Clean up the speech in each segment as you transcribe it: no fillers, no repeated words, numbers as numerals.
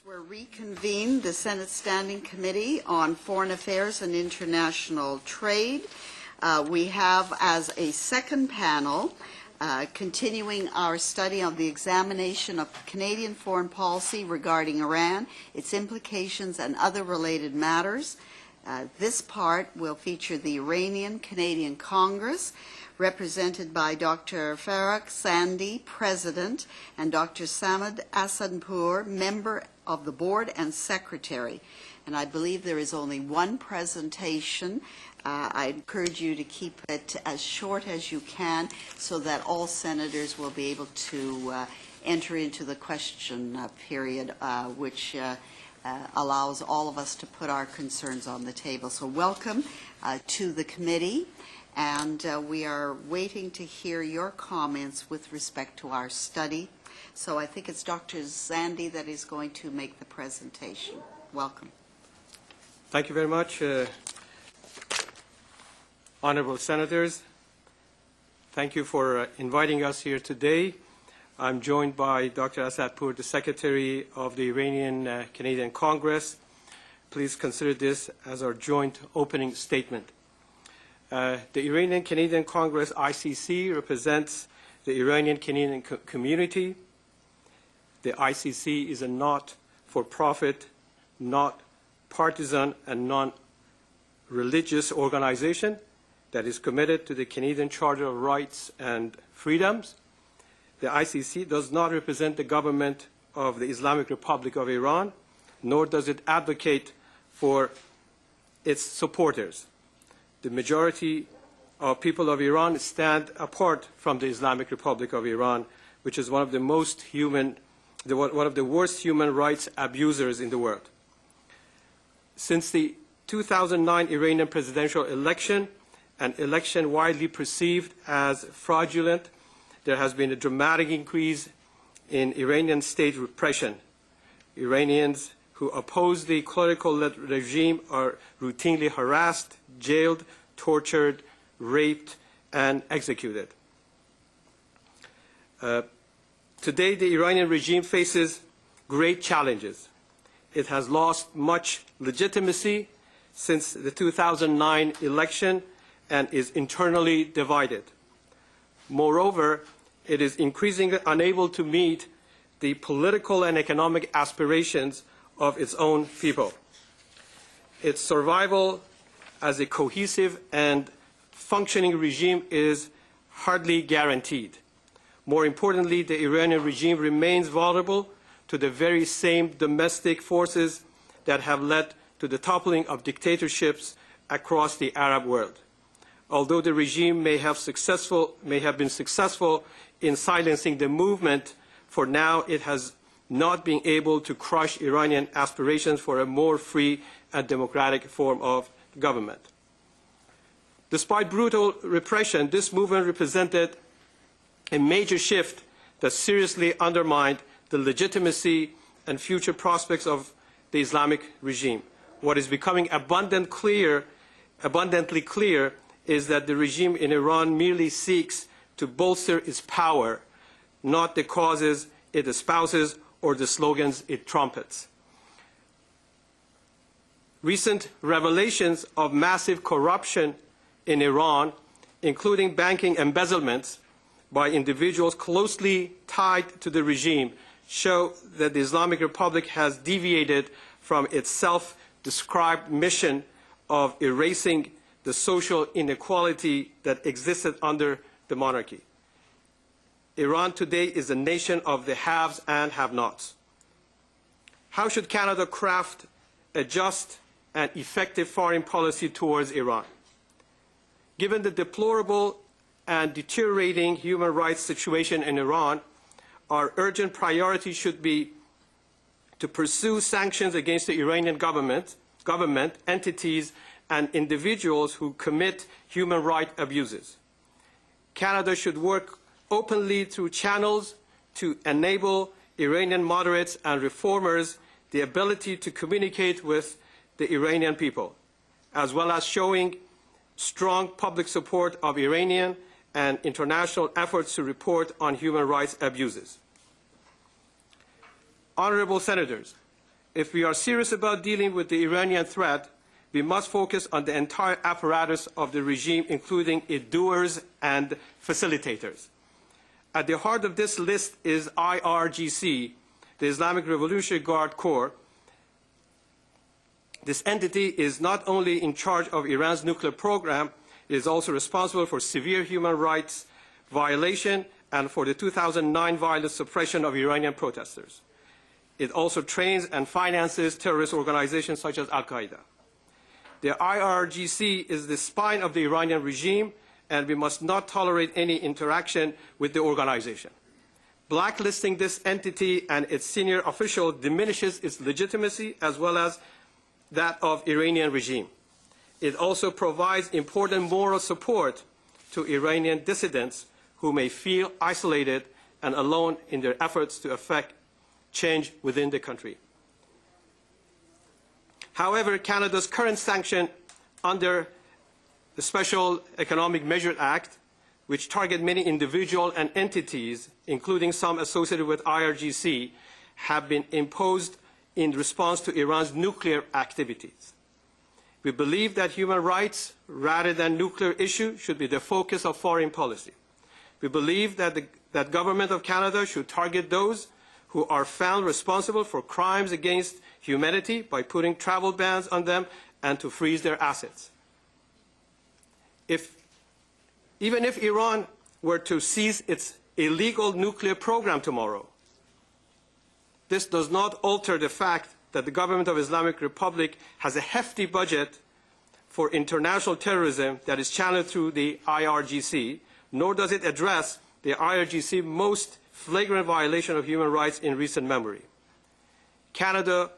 We're reconvened the Senate Standing Committee on Foreign Affairs and International Trade. We have as a second panel continuing our study on the examination of Canadian foreign policy regarding Iran, its implications and other related matters. This part will feature the Iranian Canadian Congress, represented by Dr. Farokh Zandi, President, and Dr. Samad Asadpour, Member of the Board and Secretary. And I believe there is only one presentation. I encourage you to keep it as short as you can so that all senators will be able to enter into the question period, which allows all of us to put our concerns on the table. So welcome to the committee. And we are waiting to hear your comments with respect to our study. So I think it's Dr. Zandi that is going to make the presentation. Welcome. Thank you very much, honorable senators. Thank you for inviting us here today. I'm joined by Dr. Asadpour, the Secretary of the Iranian Canadian Congress. Please consider this as our joint opening statement. The Iranian Canadian Congress, ICC, represents the Iranian Canadian community. The ICC is a not-for-profit, not partisan, and non-religious organization that is committed to the Canadian Charter of Rights and Freedoms. The ICC does not represent the government of the Islamic Republic of Iran, nor does it advocate for its supporters. The majority of people of Iran stand apart from the Islamic Republic of Iran, which is one of the worst human rights abusers in the world. Since the 2009 Iranian presidential election, an election widely perceived as fraudulent, there has been a dramatic increase in Iranian state repression. Iranians who oppose the clerical-led regime are routinely harassed, jailed, tortured, raped, and executed. Today, the Iranian regime faces great challenges. It has lost much legitimacy since the 2009 election and is internally divided. Moreover, it is increasingly unable to meet the political and economic aspirations of its own people. Its survival as a cohesive and functioning regime is hardly guaranteed. More importantly, the Iranian regime remains vulnerable to the very same domestic forces that have led to the toppling of dictatorships across the Arab world. Although the regime may have been successful in silencing the movement, for now it has not been able to crush Iranian aspirations for a more free and democratic form of government. Despite brutal repression, this movement represented a major shift that seriously undermined the legitimacy and future prospects of the Islamic regime. What is becoming abundantly clear is that the regime in Iran merely seeks to bolster its power, not the causes it espouses or the slogans it trumpets. Recent revelations of massive corruption in Iran, including banking embezzlements by individuals closely tied to the regime, show that the Islamic Republic has deviated from its self-described mission of erasing the social inequality that existed under the monarchy. Iran today is a nation of the haves and have-nots. How should Canada craft a just and effective foreign policy towards Iran? Given the deplorable and deteriorating human rights situation in Iran, our urgent priority should be to pursue sanctions against the Iranian government, entities, and individuals who commit human rights abuses. Canada should work openly through channels to enable Iranian moderates and reformers the ability to communicate with the Iranian people, as well as showing strong public support of Iranian and international efforts to report on human rights abuses. Honorable Senators, if we are serious about dealing with the Iranian threat, we must focus on the entire apparatus of the regime, including its doers and facilitators. At the heart of this list is IRGC, the Islamic Revolutionary Guard Corps. This entity is not only in charge of Iran's nuclear program, it is also responsible for severe human rights violation and for the 2009 violent suppression of Iranian protesters. It also trains and finances terrorist organizations such as Al-Qaeda. The IRGC is the spine of the Iranian regime, and we must not tolerate any interaction with the organization. Blacklisting this entity and its senior official diminishes its legitimacy as well as that of Iranian regime. It also provides important moral support to Iranian dissidents who may feel isolated and alone in their efforts to effect change within the country. However, Canada's current sanction under the Special Economic Measures Act, which target many individuals and entities, including some associated with IRGC, have been imposed in response to Iran's nuclear activities. We believe that human rights, rather than nuclear issue, should be the focus of foreign policy. We believe that the government of Canada should target those who are found responsible for crimes against humanity by putting travel bans on them and to freeze their assets. Even if Iran were to cease its illegal nuclear program tomorrow, this does not alter the fact that the government of Islamic Republic has a hefty budget for international terrorism that is channeled through the IRGC, nor does it address the IRGC's most flagrant violation of human rights in recent memory. Canada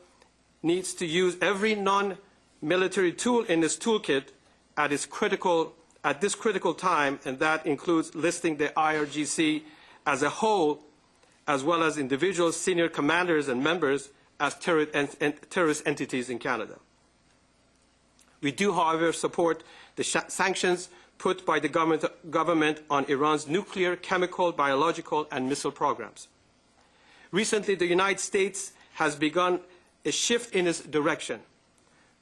needs to use every non-military tool in its toolkit at this critical time, and that includes listing the IRGC as a whole, as well as individual senior commanders and members as terrorist entities in Canada. We do, however, support the sanctions put by the government on Iran's nuclear, chemical, biological, and missile programs. Recently, the United States has begun a shift in its direction,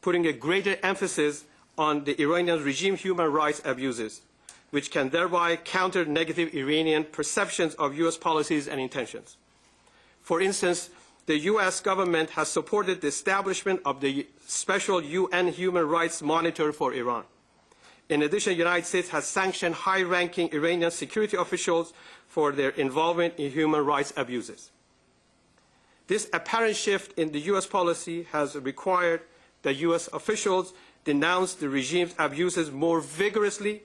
putting a greater emphasis on the Iranian regime's human rights abuses, which can thereby counter negative Iranian perceptions of U.S. policies and intentions. For instance, the U.S. government has supported the establishment of the special UN Human Rights Monitor for Iran. In addition, the United States has sanctioned high-ranking Iranian security officials for their involvement in human rights abuses. This apparent shift in the U.S. policy has required that U.S. officials denounce the regime's abuses more vigorously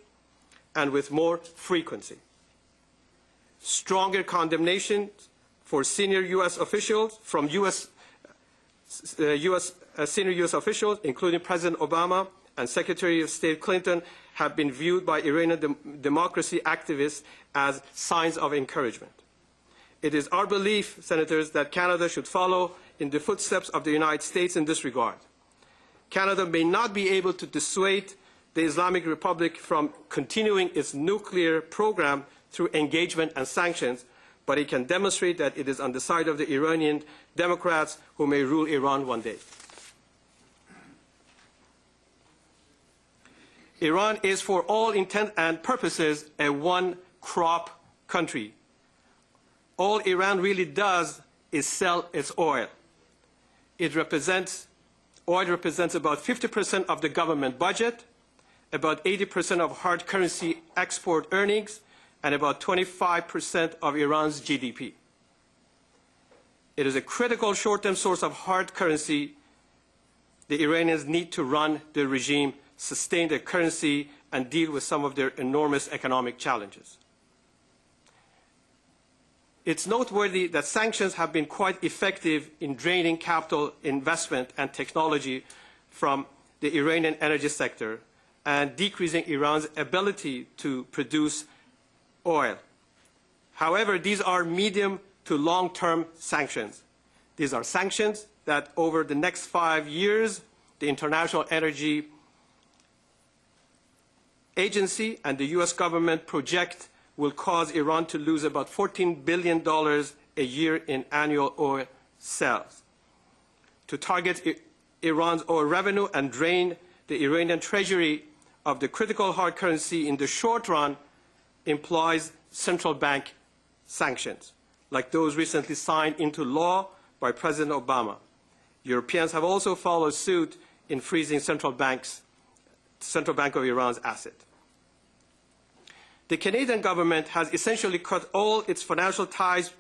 and with more frequency. Stronger condemnation for senior U.S. officials from senior U.S. officials, including President Obama and Secretary of State Clinton, have been viewed by Iranian democracy activists as signs of encouragement. It is our belief, Senators, that Canada should follow in the footsteps of the United States in this regard. Canada may not be able to dissuade the Islamic Republic from continuing its nuclear program through engagement and sanctions, but it can demonstrate that it is on the side of the Iranian democrats who may rule Iran one day. Iran is, for all intent and purposes, a one-crop country. All Iran really does is sell its oil. Oil represents about 50% of the government budget, about 80% of hard currency export earnings, and about 25% of Iran's GDP. It is a critical short-term source of hard currency. The Iranians need to run the regime, sustain their currency, and deal with some of their enormous economic challenges. It's noteworthy that sanctions have been quite effective in draining capital investment and technology from the Iranian energy sector and decreasing Iran's ability to produce oil. However, these are medium to long-term sanctions. These are sanctions that over the next 5 years, the International Energy Agency and the U.S. government project will cause Iran to lose about $14 billion a year in annual oil sales. To target Iran's oil revenue and drain the Iranian treasury of the critical hard currency in the short run implies central bank sanctions, like those recently signed into law by President Obama. Europeans have also followed suit in freezing Central Bank of Iran's asset. The Canadian government has essentially cut all its financial ties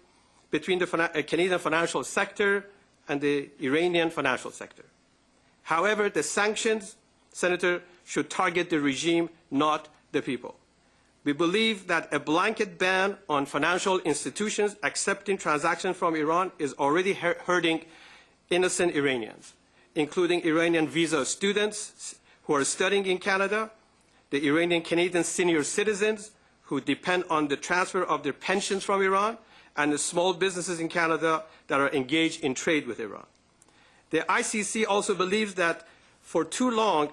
between the Canadian financial sector and the Iranian financial sector. However, the sanctions, Senator, should target the regime, not the people. We believe that a blanket ban on financial institutions accepting transactions from Iran is already hurting innocent Iranians, including Iranian visa students who are studying in Canada, the Iranian Canadian senior citizens who depend on the transfer of their pensions from Iran, and the small businesses in Canada that are engaged in trade with Iran. The ICC also believes that for too long,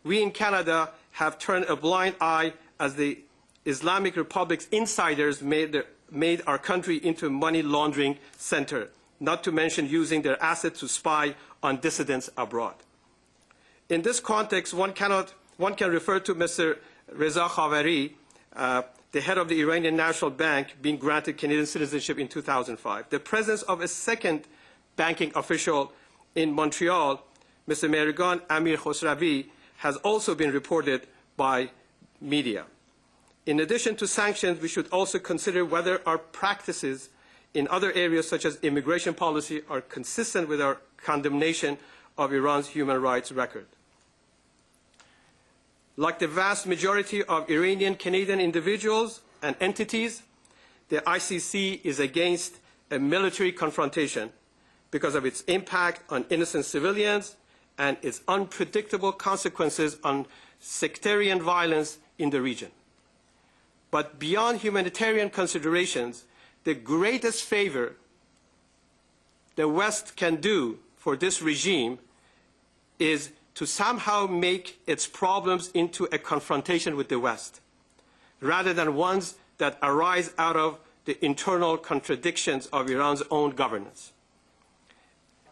we in Canada have turned a blind eye as the Islamic Republic's insiders made our country into a money laundering center, not to mention using their assets to spy on dissidents abroad. In this context, one can refer to Mr. Reza Khavari, the head of the Iranian National Bank, being granted Canadian citizenship in 2005. The presence of a second banking official in Montreal, Mr. Mehrigan Amir Khosravi, has also been reported by media. In addition to sanctions, we should also consider whether our practices in other areas such as immigration policy are consistent with our condemnation of Iran's human rights record. Like the vast majority of Iranian Canadian individuals and entities, the ICC is against a military confrontation because of its impact on innocent civilians and its unpredictable consequences on sectarian violence in the region. But beyond humanitarian considerations, the greatest favor the West can do for this regime is to somehow make its problems into a confrontation with the West, rather than ones that arise out of the internal contradictions of Iran's own governance.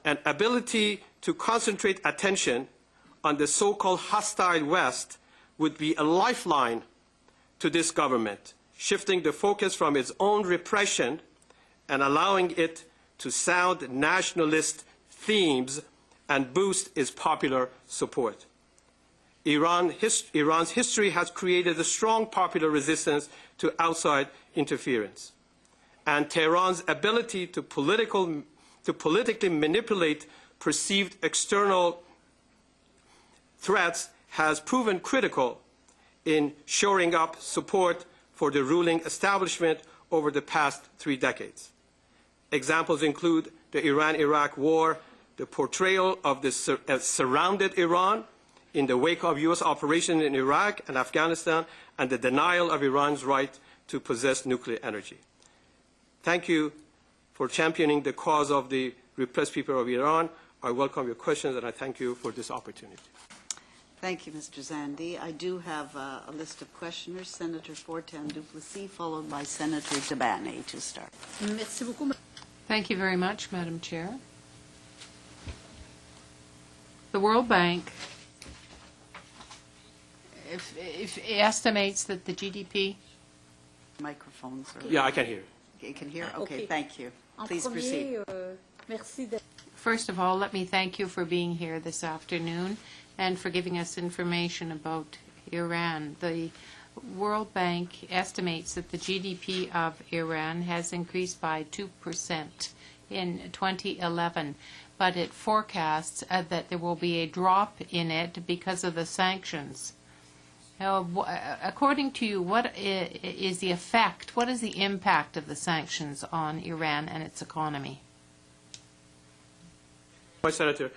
An ability to concentrate attention on the so-called hostile West would be a lifeline to this government, shifting the focus from its own repression and allowing it to sound nationalist themes and boost its popular support. Iran's history has created a strong popular resistance to outside interference, and Tehran's ability to politically manipulate perceived external threats has proven critical in shoring up support for the ruling establishment over the past 3 decades. Examples include the Iran-Iraq war, the portrayal of the surrounded Iran in the wake of U.S. operations in Iraq and Afghanistan, and the denial of Iran's right to possess nuclear energy. Thank you for championing the cause of the repressed people of Iran. I welcome your questions, and I thank you for this opportunity. Thank you, Mr. Zandi. I do have a list of questioners. Senator Fortin Duplessis, followed by Senator Tabane to start. Thank you very much, Madam Chair. The World Bank if it estimates that the GDP. Microphones. Yeah, I can hear. You can hear? Okay. Okay, thank you. En Please proceed. premier, merci de... First of all, let me thank you for being here this afternoon and for giving us information about Iran. The World Bank estimates that the GDP of Iran has increased by 2% in 2011, but it forecasts that there will be a drop in it because of the sanctions. According to you, what is the effect, what is the impact of the sanctions on Iran and its economy? My Senator,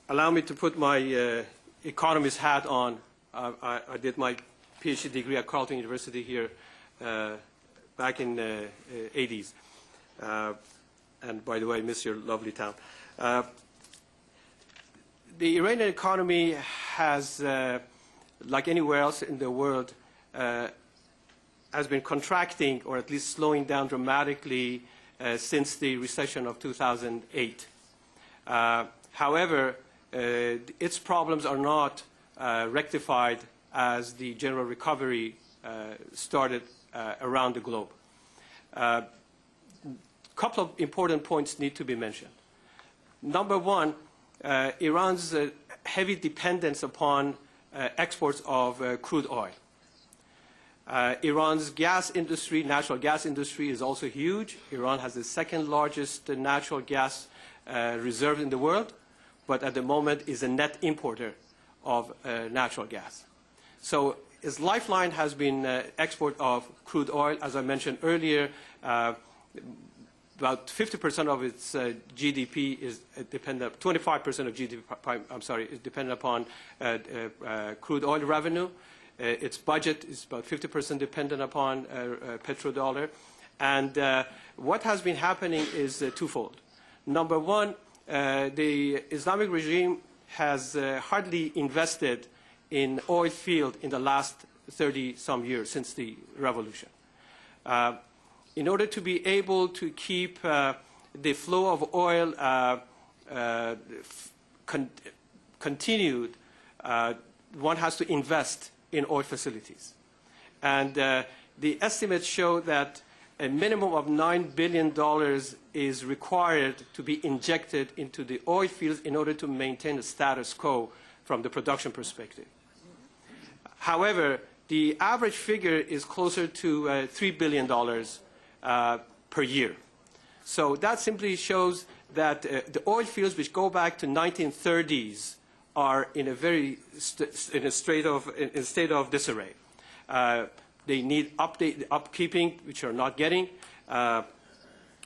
allow me to put my economist hat on. I did my PhD degree at Carleton University here back in the 80s. And by the way, I miss your lovely town. The Iranian economy has, like anywhere else in the world, has been contracting or at least slowing down dramatically since the recession of 2008. However, its problems are not rectified as the general recovery started around the globe. A couple of important points need to be mentioned. Number one, Iran's heavy dependence upon exports of crude oil. Iran's gas industry, natural gas industry, is also huge. Iran has the second largest natural gas reserve in the world, but at the moment is a net importer of natural gas. So its lifeline has been export of crude oil. As I mentioned earlier, about 50% of its GDP is dependent, 25% of GDP, I'm sorry, is dependent upon crude oil revenue. Its budget is about 50% dependent upon petrodollar. And what has been happening is twofold. Number one, the Islamic regime has hardly invested in oil field in the last 30-some years since the revolution. In order to be able to keep the flow of oil continued, one has to invest in oil facilities. And the estimates show that a minimum of $9 billion is required to be injected into the oil fields in order to maintain the status quo from the production perspective. However, the average figure is closer to $3 billion per year. So that simply shows that the oil fields, which go back to 1930s, are in a very state of disarray. They need upkeeping, which are not getting.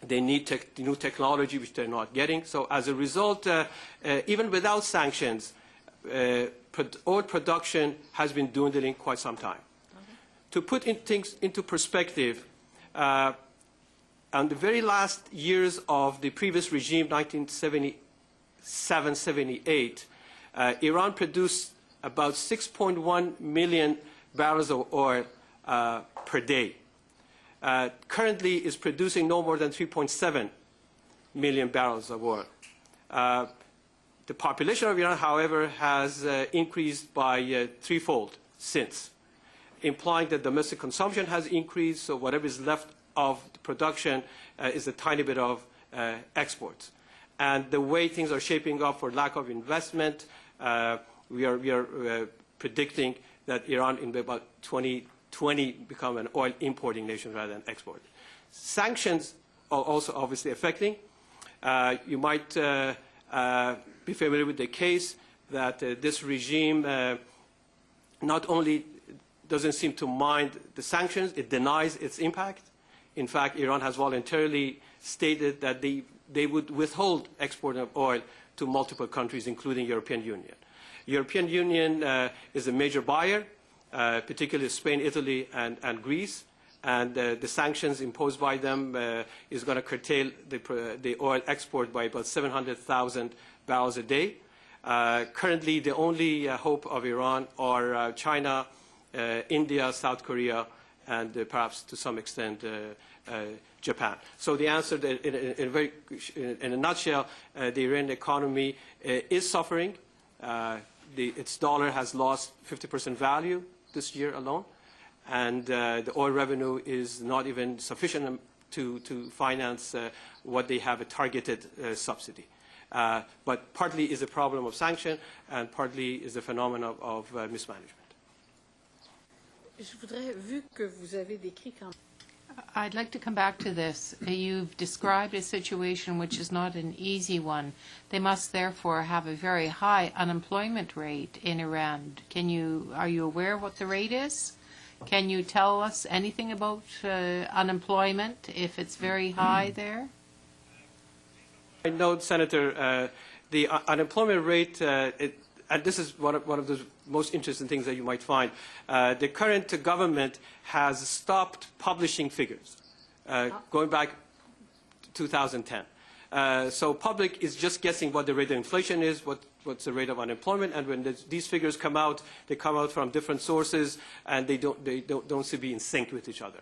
They need new technology, which they're not getting. So as a result, even without sanctions, oil production has been dwindling quite some time. To put things into perspective, on the very last years of the previous regime, 1977-78, Iran produced about 6.1 million barrels of oil per day. Currently is producing no more than 3.7 million barrels of oil. The population of Iran, however, has increased by threefold since, implying that domestic consumption has increased, so whatever is left of the production is a tiny bit of exports. And the way things are shaping up for lack of investment, we are predicting that Iran in about 2020 become an oil importing nation rather than export. Sanctions are also obviously affecting. You might be familiar with the case that this regime not only doesn't seem to mind the sanctions, it denies its impact. In fact, Iran has voluntarily stated that they would withhold export of oil to multiple countries, including European Union. European Union is a major buyer, particularly Spain, Italy, and Greece. And the sanctions imposed by them is going to curtail the oil export by about 700,000 barrels a day. Currently, the only hope of Iran are China, India, South Korea, and perhaps to some extent Japan. So the answer, in a nutshell, the Iranian economy is suffering its dollar has lost 50% value this year alone, and the oil revenue is not even sufficient to finance what they have a targeted subsidy. But partly is a problem of sanction, and partly is a phenomenon of mismanagement. Je voudrais, vu que vous avez décrit quand I'd like to come back to this. You've described a situation which is not an easy one. They must therefore have a very high unemployment rate in Iran. Are you aware what the rate is? Can you tell us anything about unemployment, if it's very high there? I know, Senator, the unemployment rate, and this is one of the most interesting things that you might find. The current government has stopped publishing figures going back to 2010. So public is just guessing what the rate of inflation is, what's the rate of unemployment, and when these figures come out, they come out from different sources, and they don't seem to be in sync with each other.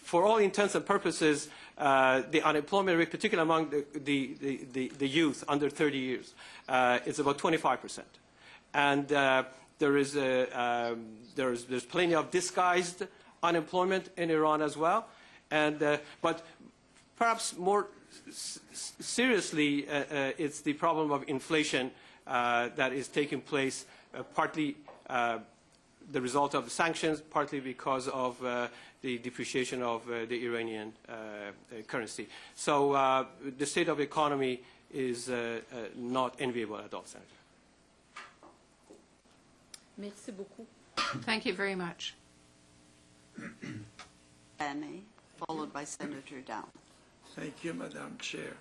For all intents and purposes, the unemployment rate, particularly among the youth under 30 years, is about 25%. And there's plenty of disguised unemployment in Iran as well. And but perhaps more seriously, it's the problem of inflation that is taking place, partly the result of the sanctions, partly because of the depreciation of the Iranian currency. So the state of the economy is not enviable at all, Senator. Merci beaucoup. Thank you very much. Annie, followed by Senator Down. Thank you, Madam Chair.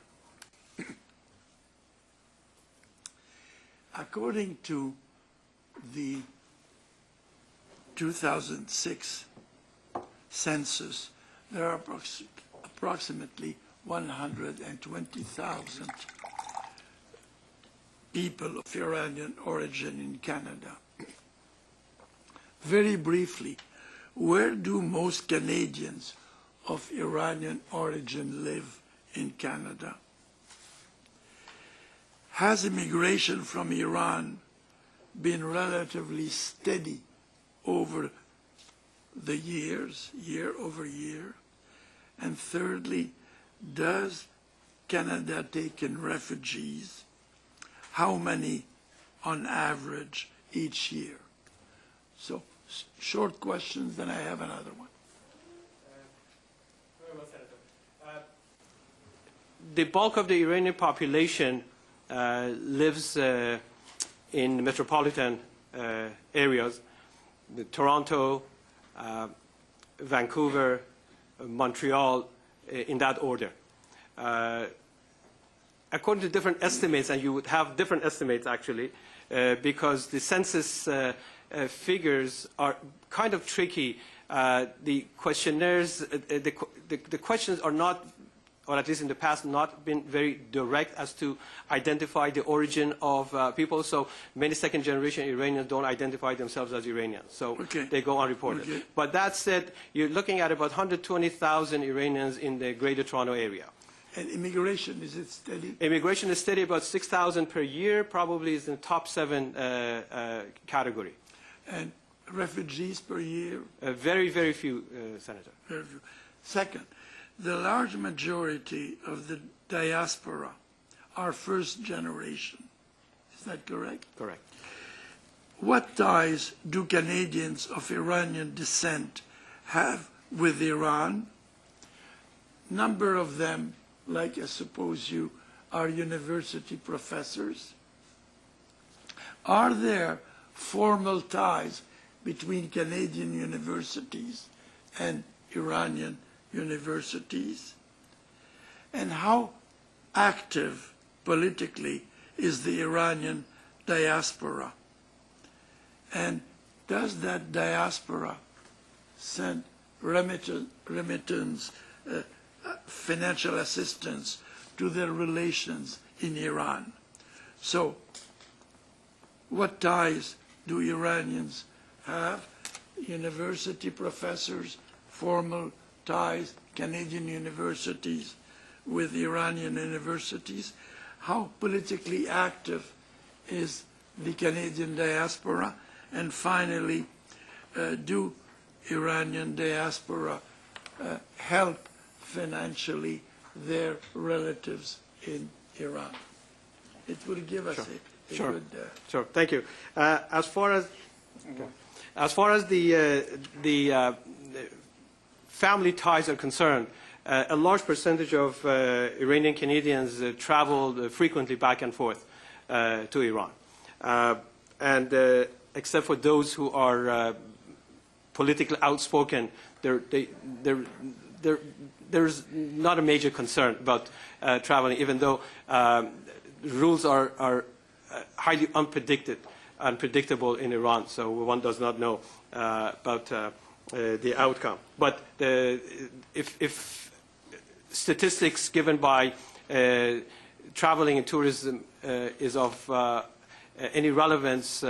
According to the 2006 census, there are approximately 120,000 people of Iranian origin in Canada. Very briefly, where do most Canadians of Iranian origin live in Canada? Has immigration from Iran been relatively steady over the years, year over year? And thirdly, does Canada take in refugees? How many on average each year? So short questions, then I have another one. Very well, Senator. The bulk of the Iranian population lives in metropolitan areas, Toronto, Vancouver, Montreal, in that order. According to different estimates, and you would have different estimates actually, because the census figures are kind of tricky. The questionnaires, the questions are not, or at least in the past, not been very direct as to identify the origin of people. So many second-generation Iranians don't identify themselves as Iranians. So they go unreported. Okay. But that said, you're looking at about 120,000 Iranians in the Greater Toronto area. And immigration, is it steady? Immigration is steady, about 6,000 per year, probably is in the top 7 category. And refugees per year? Very, very few, Senator. Very few. Second, the large majority of the diaspora are first generation. Is that correct? Correct. What ties do Canadians of Iranian descent have with Iran? Number of them, like I suppose you, are university professors. Are there formal ties between Canadian universities and Iranian universities? And how active politically is the Iranian diaspora? And does that diaspora send remittance, financial assistance to their relations in Iran? So what ties do Iranians have? University professors, formal ties, Canadian universities with Iranian universities. How politically active is the Canadian diaspora? And finally, do Iranian diaspora help financially their relatives in Iran? It will give us a Sure. good... Sure. Thank you. As far as the family ties are concerned, a large percentage of Iranian Canadians travel frequently back and forth to Iran, and except for those who are politically outspoken, there's not a major concern about traveling, even though rules are highly unpredictable in Iran, so one does not know about the outcome. But if statistics given by traveling and tourism is of any relevance,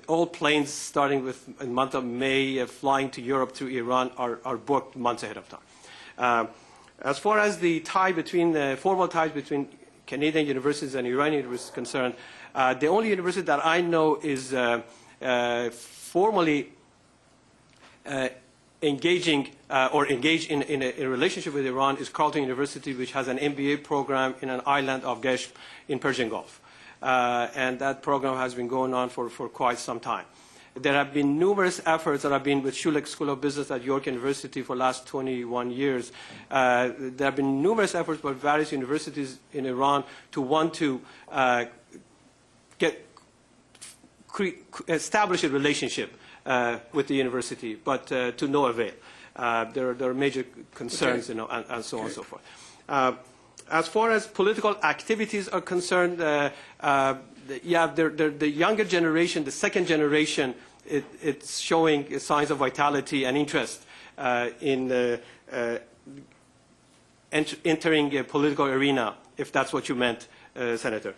all planes starting with the month of May flying to Europe through Iran are booked months ahead of time. As far as the tie between the formal ties between Canadian universities and Iranian universities is concerned, the only university that I know is formally engaged in a relationship with Iran is Carleton University, which has an MBA program in an island of Geshm in Persian Gulf. And that program has been going on for quite some time. There have been numerous efforts that have been with Schulich School of Business at York University for the last 21 years. There have been numerous efforts by various universities in Iran to want to establish a relationship with the university, but to no avail. There are major concerns, and so on and so forth. As far as political activities are concerned, the younger generation, the second generation, it's showing signs of vitality and interest in entering a political arena, if that's what you meant, Senator.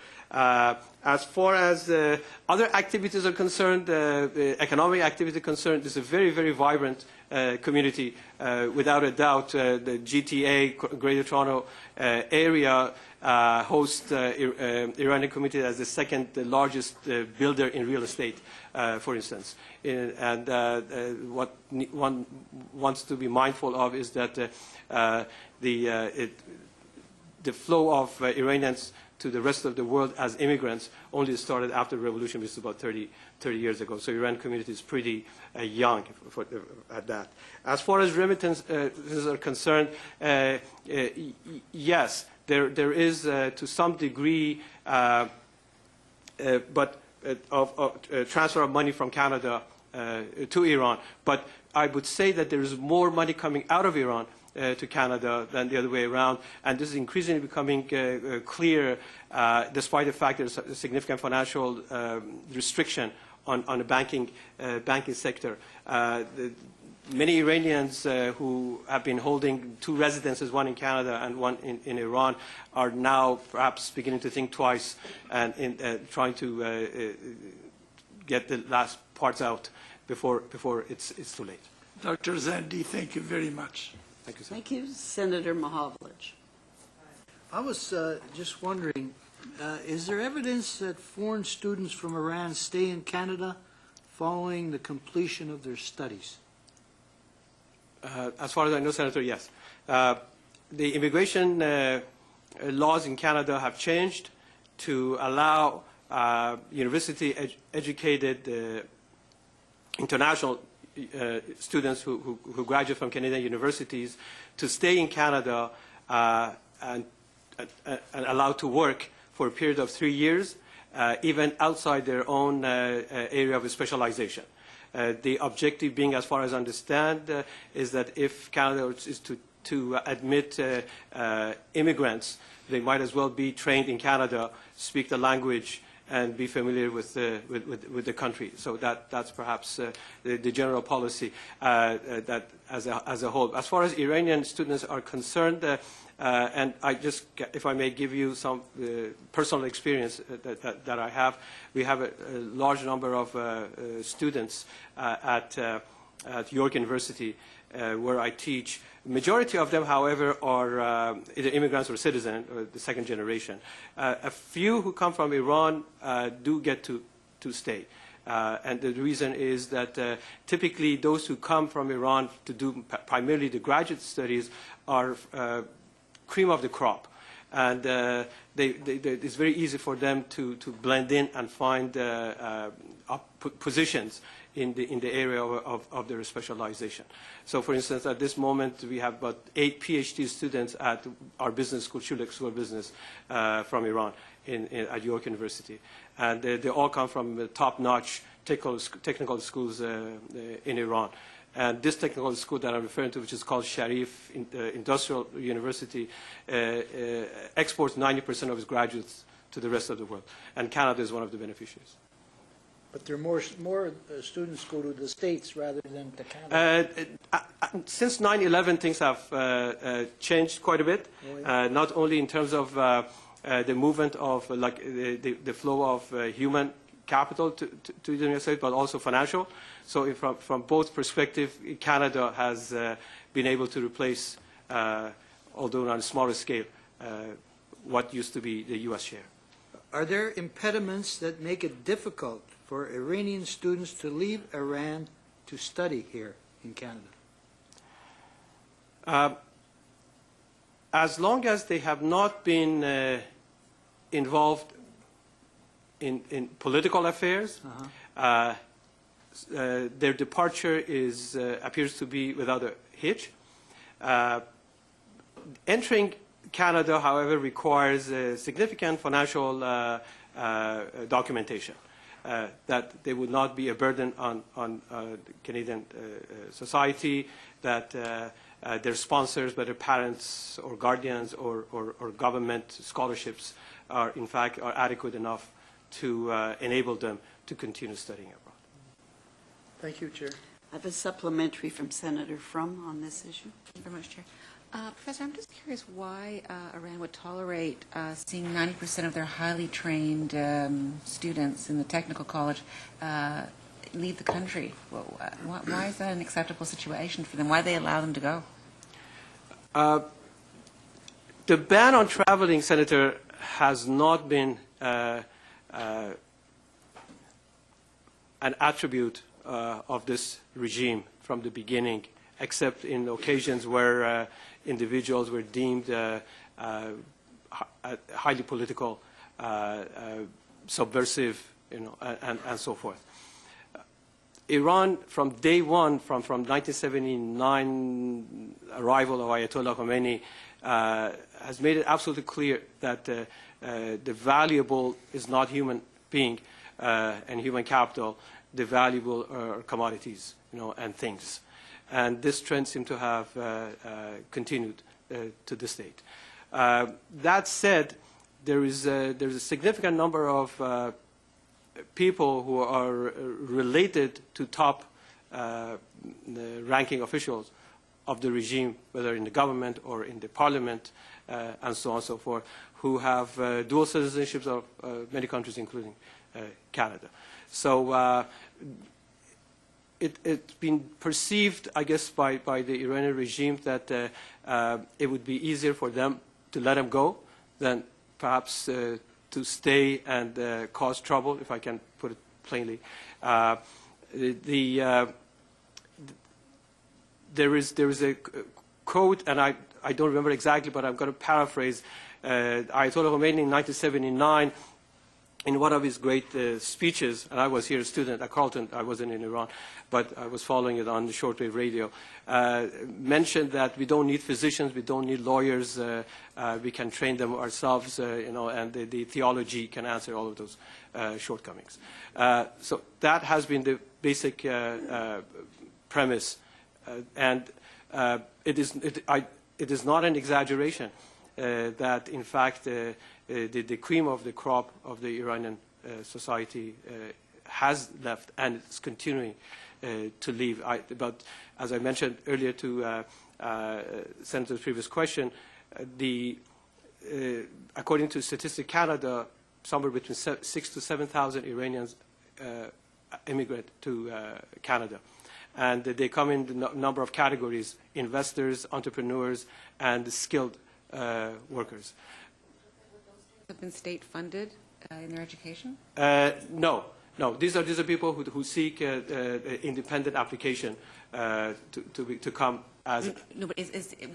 As far as other activities are concerned, economic activity concerned, it's a very, very vibrant community. Without a doubt, the GTA, Greater Toronto area, hosts Iranian community as the second largest builder in real estate, for instance. And what one wants to be mindful of is that the flow of Iranians to the rest of the world as immigrants only started after the revolution, which is about 30 years ago. So Iranian community is pretty young at that. As far as remittances are concerned, yes, there is to some degree, but of transfer of money from Canada to Iran. But I would say that there is more money coming out of Iran to Canada than the other way around, and this is increasingly becoming clear, despite the fact there's a significant financial restriction on the banking sector. Many Iranians who have been holding two residences, one in Canada and one in Iran, are now perhaps beginning to think twice and trying to get the last parts out before it's too late. Dr. Zandi, thank you very much. Thank you, sir. Thank you. Senator Mahovlich. I was just wondering, is there evidence that foreign students from Iran stay in Canada following the completion of their studies? As far as I know, Senator, yes. The immigration laws in Canada have changed to allow university-educated international students who graduate from Canadian universities to stay in Canada and allowed to work for a period of 3 years, even outside their own area of specialization. The objective being, as far as I understand, is that if Canada is to admit immigrants, they might as well be trained in Canada, speak the language, and be familiar with the country. So that's perhaps the general policy that as a whole. As far as Iranian students are concerned, and if I may give you some personal experience that I have, we have a large number of students at at York University, where I teach. Majority of them, however, are either immigrants or citizens, or the second generation. A few who come from Iran do get to stay. And the reason is that typically those who come from Iran to do primarily the graduate studies are cream of the crop. And it's very easy for them to blend in and find positions in the area of their specialization. So, for instance, at this moment, we have about 8 PhD students at our business school, School of Business, from Iran at York University. And they all come from top-notch technical schools in Iran. And this technical school that I'm referring to, which is called Sharif Industrial University, exports 90% of its graduates to the rest of the world. And Canada is one of the beneficiaries. But there are more students go to the States rather than to Canada. Since 9/11, things have changed quite a bit, not only in terms of the movement of the flow of human capital to the United States, but also financial. So from both perspectives, Canada has been able to replace, although on a smaller scale, what used to be the U.S. share. Are there impediments that make it difficult for Iranian students to leave Iran to study here in Canada? As long as they have not been involved in political affairs, their departure appears to be without a hitch. Entering Canada, however, requires significant financial documentation. That they would not be a burden on Canadian society, that their sponsors, whether parents or guardians or government scholarships, are adequate enough to enable them to continue studying abroad. Thank you, Chair. I have a supplementary from Senator Frum on this issue. Thank you very much, Chair. Professor, I'm just curious why Iran would tolerate seeing 90% of their highly trained students in the technical college leave the country. Why is that an acceptable situation for them? Why do they allow them to go? The ban on traveling, Senator, has not been an attribute of this regime from the beginning, except in occasions where individuals were deemed highly political, subversive, and so forth. Iran, from day one, from 1979 arrival of Ayatollah Khomeini, has made it absolutely clear that the valuable is not human being and human capital. The valuable are commodities, and things. And this trend seems to have continued to this date. That said, there's a significant number of people who are related to top ranking officials of the regime, whether in the government or in the parliament, and so on and so forth, who have dual citizenships of many countries, including Canada. So it's been perceived, I guess, by the Iranian regime that it would be easier for them to let them go than perhaps to stay and cause trouble, if I can put it plainly. There is a quote, and I don't remember exactly, but I'm going to paraphrase. Ayatollah Khomeini in 1979, in one of his great speeches, and I was here a student at Carleton, I wasn't in Iran, but I was following it on the shortwave radio, mentioned that we don't need physicians, we don't need lawyers, we can train them ourselves, and the theology can answer all of those shortcomings. So that has been the basic premise, and it is not an exaggeration that, in fact, the cream of the crop of the Iranian society has left and is continuing to leave. But as I mentioned earlier to Senator's previous question, according to Statistics Canada, somewhere between 6,000 to 7,000 Iranians immigrate to Canada. And they come in a number of categories: investors, entrepreneurs, and skilled workers. Have been state funded in their education? No. These are people who seek independent application to come as. No, but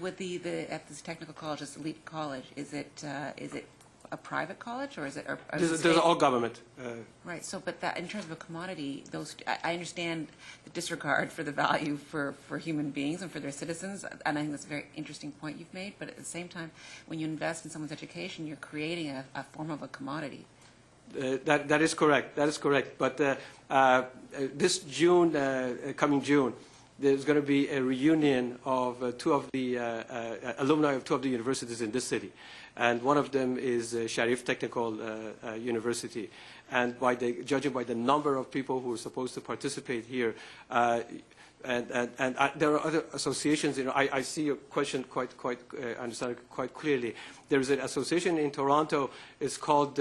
would at this technical college, this elite college, is it a private college or is it? There's all government. Right. So, but that in terms of a commodity, I understand the disregard for the value for human beings and for their citizens, and I think that's a very interesting point you've made. But at the same time, when you invest in someone's education, you're creating a form of a commodity. That is correct. That is correct. But this June, coming June, there's going to be a reunion of two of the alumni of two of the universities in this city. And one of them is Sharif Technical University. And judging by the number of people who are supposed to participate here, and there are other associations. I see your question understand it quite clearly. There is an association in Toronto. It's called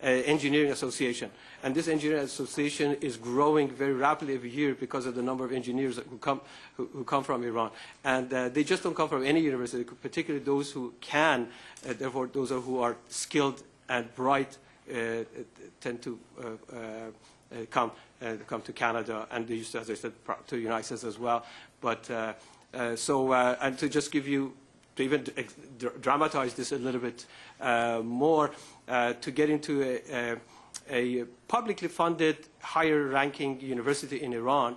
Engineering Association, and this engineering association is growing very rapidly every year because of the number of engineers who come from Iran, and they just don't come from any university. Particularly those who can, therefore those who are skilled and bright tend to come to Canada, and they used to, as I said, to the United States as well. But and to just give you, to even dramatize this a little bit more, to get into a publicly funded, higher-ranking university in Iran,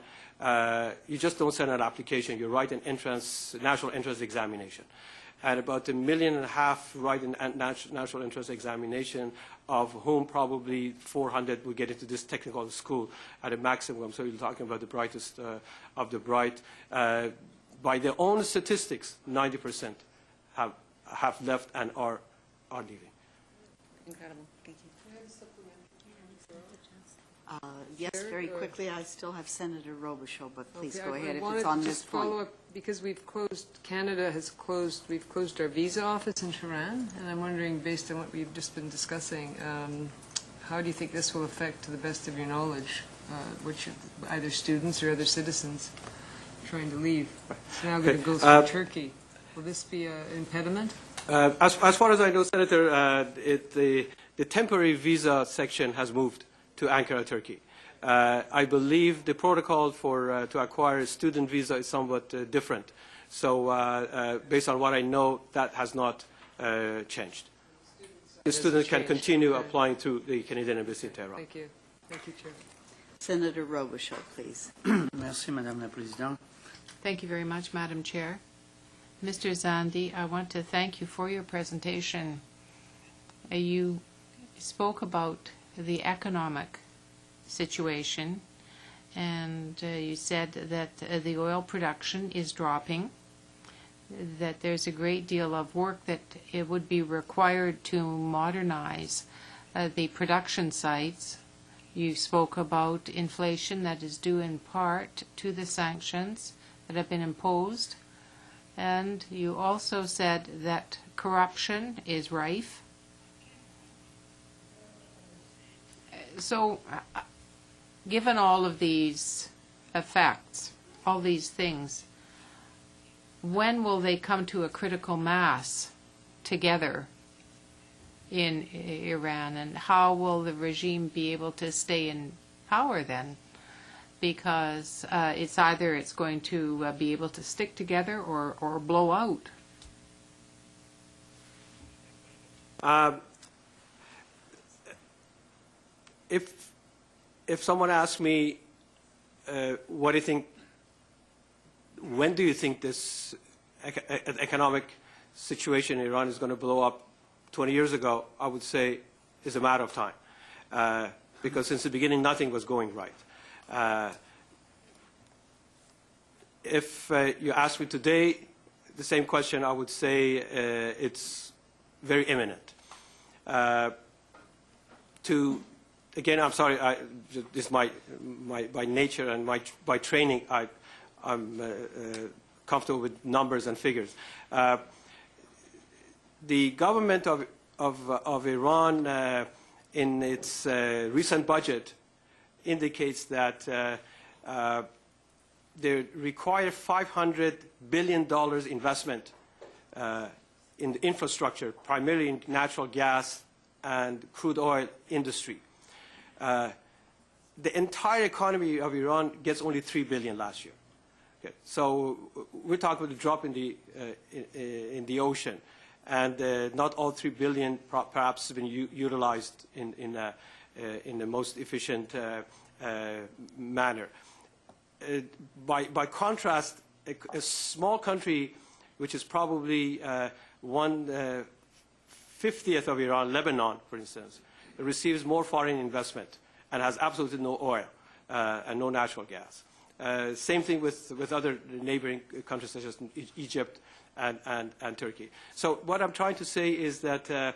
you just don't send an application. You write an national entrance examination. And about 1.5 million write a national entrance examination, of whom probably 400 will get into this technical school at a maximum. So you're talking about the brightest of the bright. By their own statistics, 90% have left and are leaving. Incredible. Thank you. Yes, very quickly. I still have Senator Robichaud, but please Okay, go ahead I if wanted it's to on just this point. follow up, because we've closed our visa office in Tehran, and I'm wondering, based on what we've just been discussing, how do you think this will affect, to the best of your knowledge, either students or other citizens trying to leave? It's now going to go through Turkey. Will this be an impediment? As far as I know, Senator, the temporary visa section has moved to Ankara, Turkey. I believe the protocol to acquire a student visa is somewhat different. So based on what I know, that has not changed. The students can continue applying to the Canadian Embassy in Tehran. Thank you. Thank you, Chair. Senator Robichaud, please. Merci, Madame la Présidente. Thank you very much, Madam Chair. Mr. Zandi, I want to thank you for your presentation. You spoke about the economic situation, and you said that the oil production is dropping, that there's a great deal of work that it would be required to modernize the production sites. You spoke about inflation that is due in part to the sanctions that have been imposed, and you also said that corruption is rife. So, given all of these effects, all these things, when will they come to a critical mass together in Iran, and how will the regime be able to stay in power then? Because it's going to be able to stick together or blow out. If someone asks me, what do you think, when do you think this economic situation in Iran is going to blow up 20 years ago, I would say it's a matter of time. Because since the beginning, nothing was going right. If you ask me today the same question, I would say it's very imminent. Again, I'm sorry, this is my by nature and by training, I'm comfortable with numbers and figures. The government of Iran, in its recent budget, indicates that they require $500 billion investment in the infrastructure, primarily in natural gas and crude oil industry. The entire economy of Iran gets only $3 billion last year. Okay. So we're talking about a drop in the ocean, and not all $3 billion perhaps have been utilized in the most efficient manner. By contrast, a small country, which is probably 1/50th of Iran, Lebanon, for instance, receives more foreign investment and has absolutely no oil and no natural gas. Same thing with other neighboring countries such as Egypt and Turkey. So what I'm trying to say is that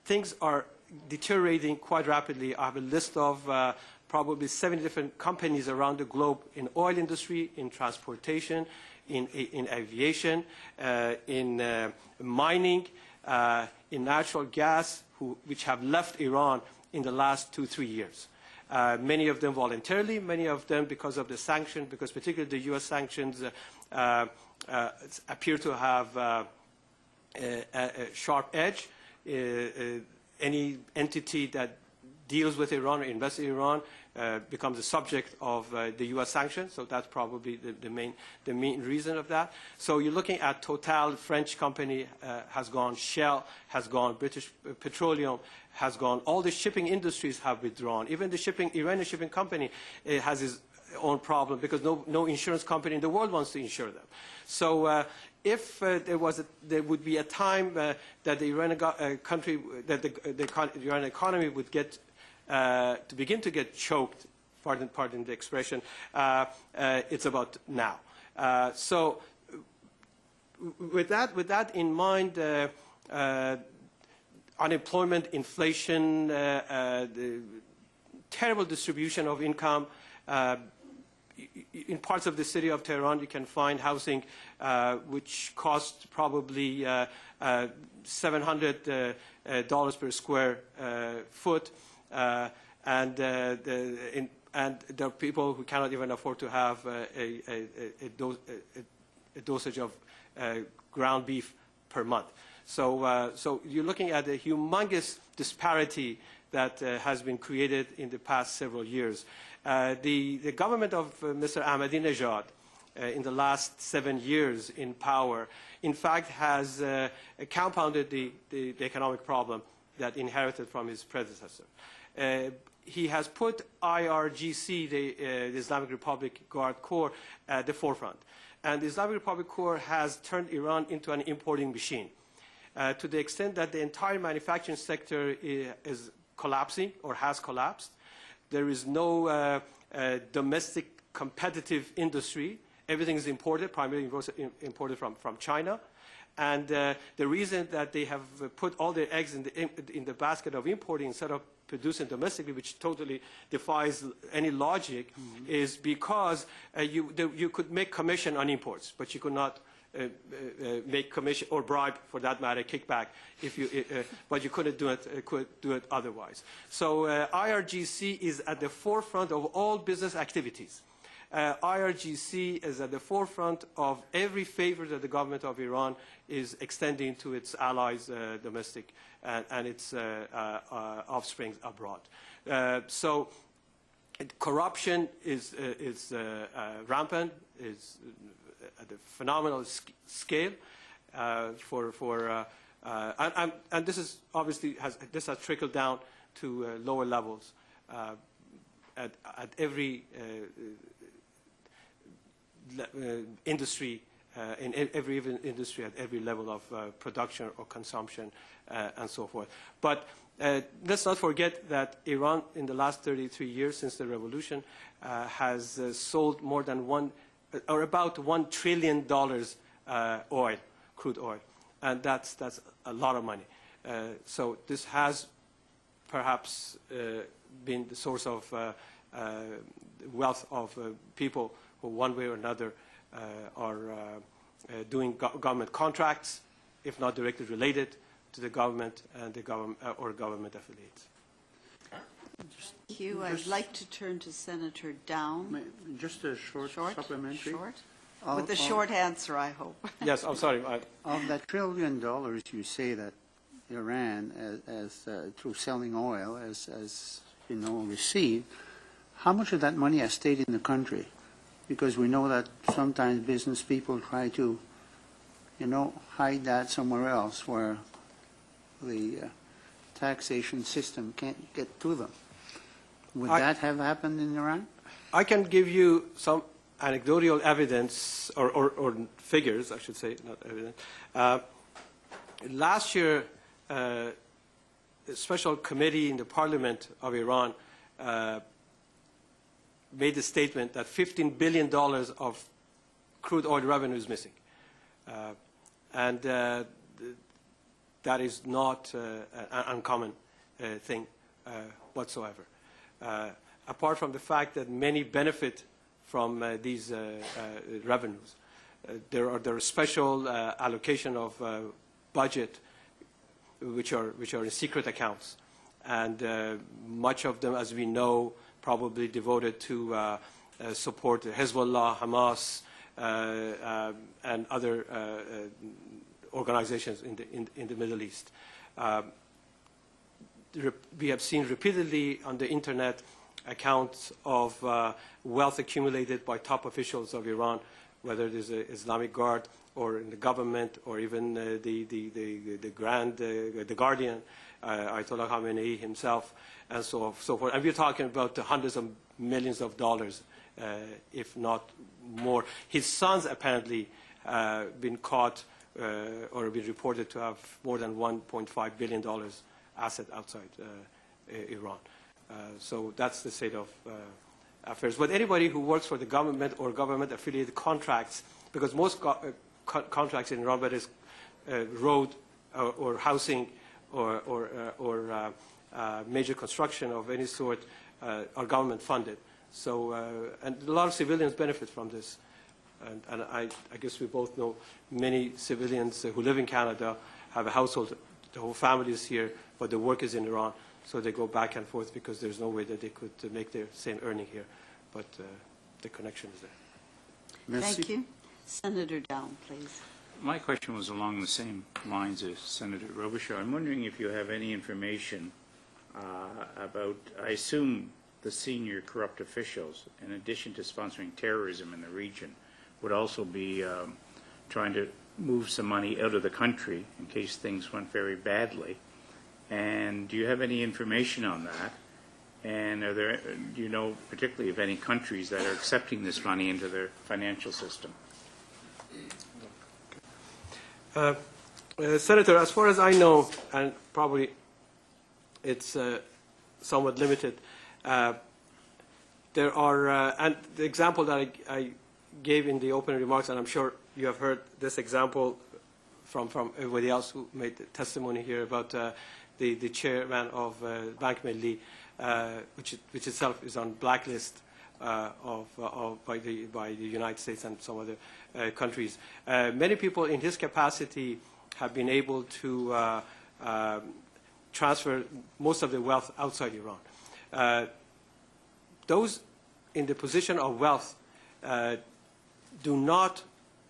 things are deteriorating quite rapidly. I have a list of probably 70 different companies around the globe in oil industry, in transportation, in aviation, in mining, in natural gas, which have left Iran in the last 2-3 years. Many of them voluntarily, many of them because of the sanctions, because particularly the U.S. sanctions appear to have a sharp edge. Any entity that deals with Iran or invests in Iran becomes a subject of the U.S. sanctions, so that's probably the main reason of that. So you're looking at Total, French company has gone, Shell has gone, British Petroleum has gone. All the shipping industries have withdrawn. Even the Iranian shipping company has its own problem because no insurance company in the world wants to insure them. So if there would be a time that the Iranian the Iranian economy would get to begin to get choked, pardon the expression, it's about now. So with that in mind, unemployment, inflation, the terrible distribution of income. In parts of the city of Tehran, you can find housing which costs probably $700 per square foot. And there are people who cannot even afford to have a dosage of ground beef per month. So you're looking at a humongous disparity that has been created in the past several years. The government of Mr. Ahmadinejad in the last 7 years in power, in fact, has compounded the economic problem that inherited from his predecessor. He has put IRGC, the Islamic Republic Guard Corps, at the forefront. And the Islamic Republic Corps has turned Iran into an importing machine to the extent that the entire manufacturing sector is collapsing or has collapsed. There is no domestic competitive industry. Everything is imported, primarily imported from China. And the reason that they have put all their eggs in the basket of importing instead of producing domestically, which totally defies any logic, is because you could make commission on imports, but you could not make commission or bribe, for that matter, kickback, but you couldn't do it otherwise. So IRGC is at the forefront of all business activities. IRGC is at the forefront of every favor that the government of Iran is extending to its allies, domestic, and its offspring abroad. So corruption is rampant, is at a phenomenal scale, and this is obviously has trickled down to lower levels at every industry, in every industry, at every level of production or consumption, and so forth. But let's not forget that Iran, in the last 33 years since the revolution, has sold more than about $1 trillion oil, crude oil, and that's a lot of money. So this has perhaps been the source of wealth of people who, one way or another, are doing government contracts, if not directly related to the government and the government or government affiliates. Thank you. I'd like to turn to Senator Down. Just a short supplementary. Short? With a short answer, I hope. Yes, I'm sorry. Of that $1 trillion you say that Iran, through selling oil, as received, how much of that money has stayed in the country? Because we know that sometimes business people try to, hide that somewhere else where the taxation system can't get to them. Would that have happened in Iran? I can give you some anecdotal evidence, or figures, I should say, not evidence. Last year, a special committee in the Parliament of Iran made the statement that $15 billion of crude oil revenue is missing. And that is not an uncommon thing whatsoever. Apart from the fact that many benefit from these revenues. There are special allocation of budget which are in secret accounts, and much of them, as we know, probably devoted to support Hezbollah, Hamas, and other organizations in the Middle East. We have seen repeatedly on the internet accounts of wealth accumulated by top officials of Iran, whether it is the Islamic Guard or in the government or even the Guardian, Ayatollah Khamenei himself, and so forth. And we're talking about the hundreds of millions of dollars, if not more. His sons apparently been caught or been reported to have more than $1.5 billion asset outside Iran. So that's the state of affairs. But anybody who works for the government or government-affiliated contracts, because most contracts in Iran, whether it's road or housing or major construction of any sort, are government-funded. So, and a lot of civilians benefit from this. And I guess we both know many civilians who live in Canada have a household, the whole family is here, but the work is in Iran. So they go back and forth because there's no way that they could make their same earning here. But the connection is there. Merci. Thank you. Senator Down, please. My question was along the same lines as Senator Robichaud. I'm wondering if you have any information about, I assume, the senior corrupt officials, in addition to sponsoring terrorism in the region, would also be trying to move some money out of the country in case things went very badly. And do you have any information on that? And do you know particularly of any countries that are accepting this money into their financial system? Senator, as far as I know, and probably it's somewhat limited, there are, and the example that I gave in the opening remarks, and I'm sure you have heard this example from everybody else who made the testimony here about the chairman of Bank Melli, which itself is on blacklist by the United States and some other countries. Many people in his capacity have been able to transfer most of their wealth outside Iran. Those in the position of wealth do not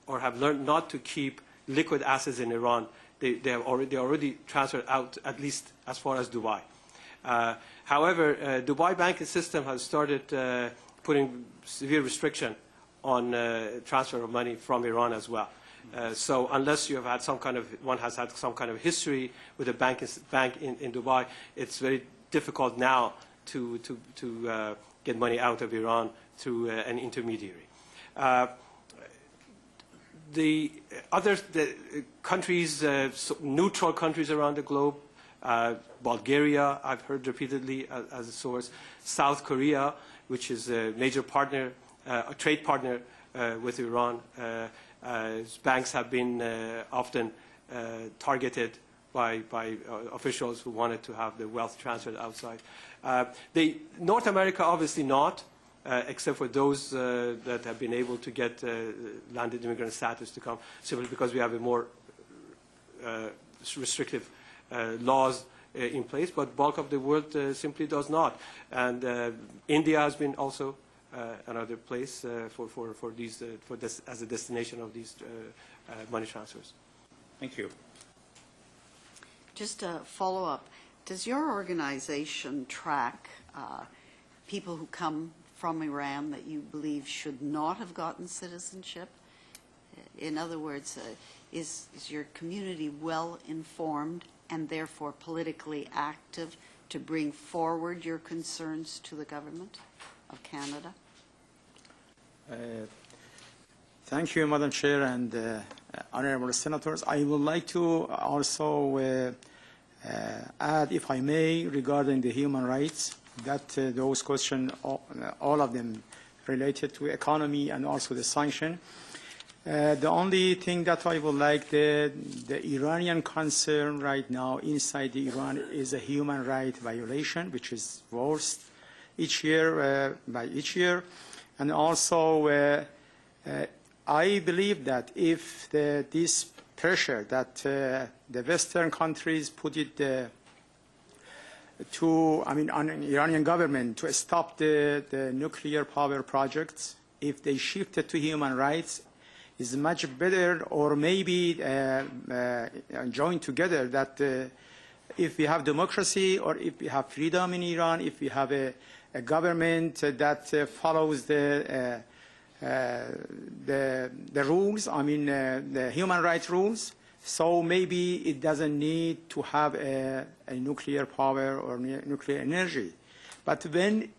or have learned not to keep liquid assets in Iran. They already transferred out, at least as far as Dubai. However, Dubai banking system has started putting severe restriction on transfer of money from Iran as well. So unless you have had one has had some kind of history with a bank in Dubai, it's very difficult now to get money out of Iran through an intermediary. The other countries, neutral countries around the globe, Bulgaria, I've heard repeatedly as a source, South Korea, which is a major partner, a trade partner with Iran. Banks have been often targeted by officials who wanted to have the wealth transferred outside. North America, obviously not. Except for those that have been able to get landed immigrant status to come, simply because we have a more restrictive laws in place, but bulk of the world simply does not. And India has been also another place for this as a destination of these money transfers. Thank you. Just a follow-up, does your organization track people who come from Iran that you believe should not have gotten citizenship? In other words, is your community well informed and therefore politically active to bring forward your concerns to the government of Canada? Thank you, Madam Chair and honorable senators. I would like to also add, if I may, regarding the human rights, that those questions, all of them related to economy and also the sanction. The only thing that I would like, the Iranian concern right now inside Iran is a human right violation, which is worse each year by each year. And also, I believe that if this pressure that the Western countries put it on the Iranian government to stop the nuclear power projects, if they shifted to human rights, is much better, or maybe join together that if we have democracy or if we have freedom in Iran, if we have a government that follows the rules, the human rights rules, so maybe it doesn't need to have a nuclear power or nuclear energy. But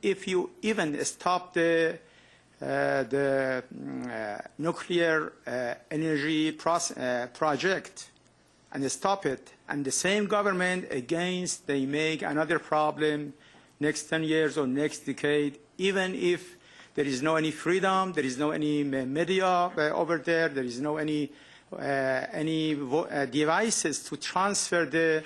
if you even stop the nuclear energy project and stop it, and the same government against, they make another problem next 10 years or next decade, even if there is no any freedom, there is no any media over there, there is no any devices to transfer the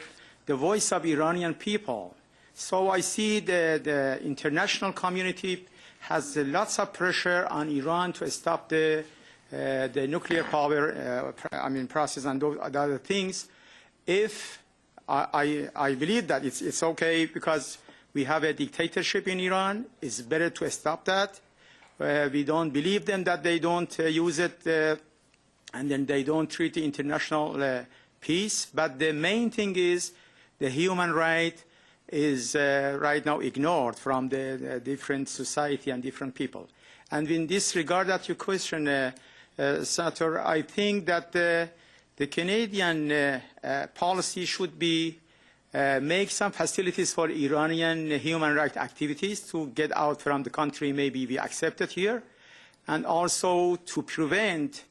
voice of Iranian people. So I see the international community has lots of pressure on Iran to stop the nuclear power process and those other things. If I believe that it's okay because we have a dictatorship in Iran, it's better to stop that. We don't believe them that they don't use it and then they don't treat the international peace. But the main thing is the human right is right now ignored from the different society and different people. And in this regard that you question, Senator, I think that the Canadian policy should be make some facilities for Iranian human rights activities to get out from the country, maybe be accepted here, and also to prevent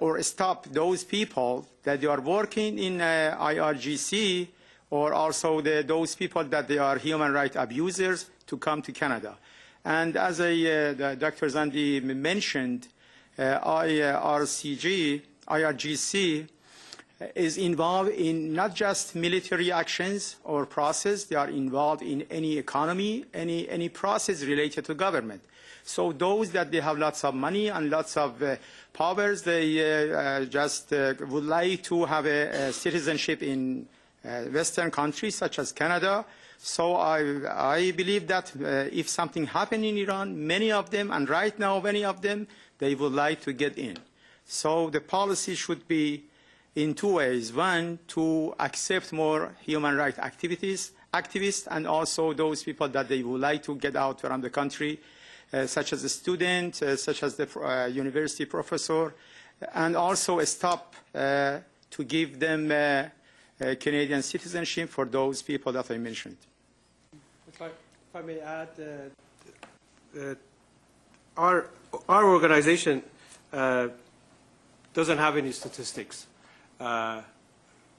or stop those people that they are working in IRGC, or also those people that they are human rights abusers to come to Canada. And as Dr. Zandi mentioned, IRGC is involved in not just military actions or process, they are involved in any economy, any process related to government. So those that they have lots of money and lots of powers, they just would like to have a citizenship in Western countries such as Canada. So I believe that if something happened in Iran, many of them, and right now many of them, they would like to get in. So the policy should be in two ways. One, to accept more human rights activists, and also those people that they would like to get out from the country, such as a student, such as the university professor, and also stop to give them Canadian citizenship for those people that I mentioned. If I may add, our organization doesn't have any statistics.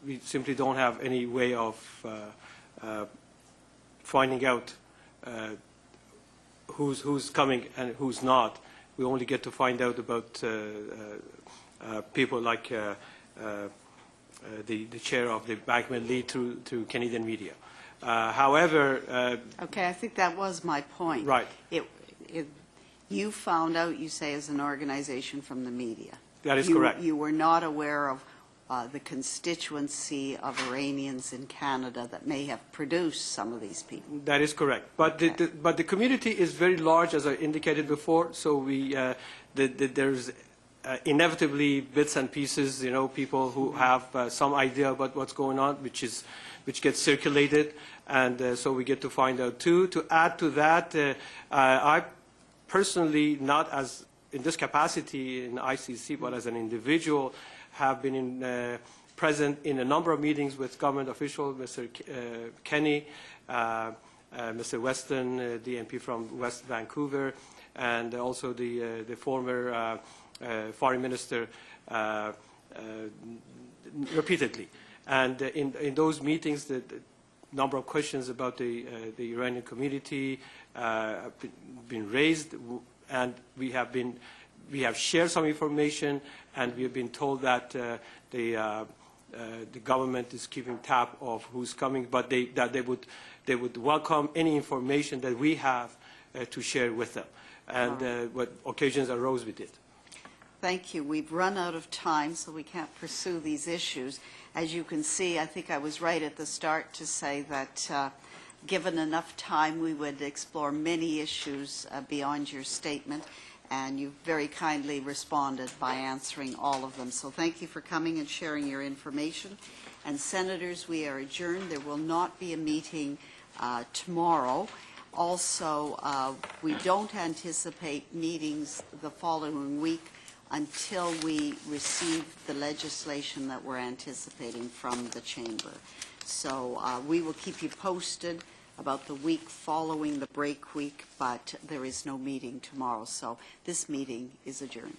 We simply don't have any way of finding out who's coming and who's not. We only get to find out about people like the chair of the Bankman lead through Canadian media. However... okay, I think that was my point. Right. You found out, you say, as an organization from the media. That is correct. You were not aware of the constituency of Iranians in Canada that may have produced some of these people. That is correct. But the community is very large, as I indicated before. So there's inevitably bits and pieces. People who have some idea about what's going on, which gets circulated, and so we get to find out too. To add to that, I personally, not as in this capacity in ICC, but as an individual, have been present in a number of meetings with government officials, Mr. Kenny, Mr. Weston, the MP from West Vancouver, and also the former foreign minister repeatedly. And in those meetings, the number of questions about the Iranian community have been raised, and we have shared some information, and we have been told that the government is keeping tab of who's coming, but that they would welcome any information that we have to share with them, and what occasions arose with it. Thank you. We've run out of time, so we can't pursue these issues. As you can see, I think I was right at the start to say that given enough time, we would explore many issues beyond your statement, and you've very kindly responded by answering all of them. So thank you for coming and sharing your information. And Senators, we are adjourned. There will not be a meeting tomorrow. Also, we don't anticipate meetings the following week until we receive the legislation that we're anticipating from the Chamber. So we will keep you posted about the week following the break week, but there is no meeting tomorrow. So this meeting is adjourned.